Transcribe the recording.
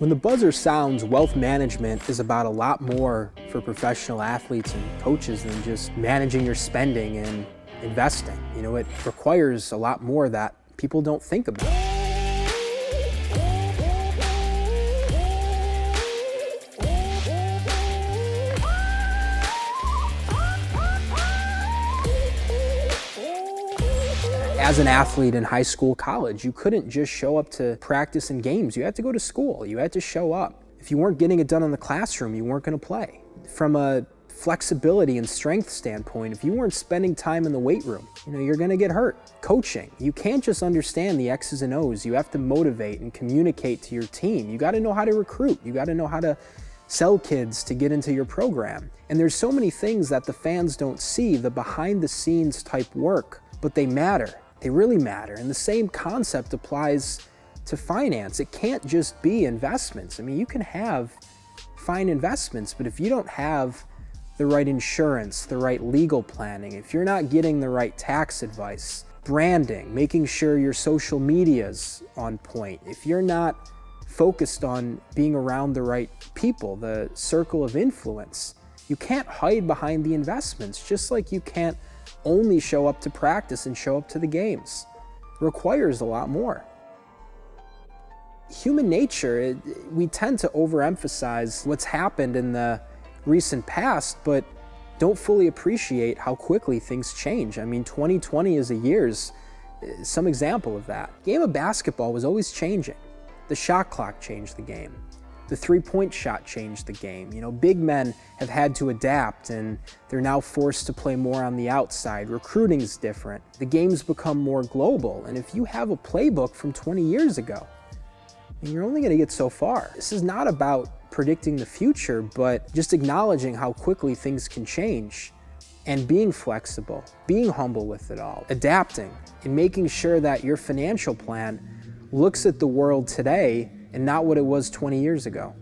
When the buzzer sounds, wealth management is about a lot more for professional athletes and coaches than just managing your spending and investing. You know, it requires a lot more that people don't think about. As an athlete in high school, college, you couldn't just show up to practice and games. You had to go to school. You had to show up. If you weren't getting it done in the classroom, you weren't going to play. From a flexibility and strength standpoint, if you weren't spending time in the weight room, you're going to get hurt. Coaching, you can't just understand the X's and O's. You have to motivate and communicate to your team. You got to know how to recruit. You got to know how to sell kids to get into your program. And there's so many things that the fans don't see, the behind the scenes type work, but they matter. They really matter. And the same concept applies to finance. It can't just be investments. I mean, you can have fine investments, but if you don't have the right insurance, the right legal planning, if you're not getting the right tax advice, branding, making sure your social media's on point, if you're not focused on being around the right people, the circle of influence, you can't hide behind the investments, just like you can't only show up to practice and show up to the games. It requires a lot more. Human nature, we tend to overemphasize what's happened in the recent past, but don't fully appreciate how quickly things change. I mean, 2020 as a year's some example of that. The game of basketball was always changing. The shot clock changed the game. The three-point shot changed the game. Big men have had to adapt, and they're now forced to play more on the outside. Recruiting's different. The game's become more global, and if you have a playbook from 20 years ago, you're only going to get so far. This is not about predicting the future, but just acknowledging how quickly things can change and being flexible, being humble with it all, adapting, and making sure that your financial plan looks at the world today and not what it was 20 years ago.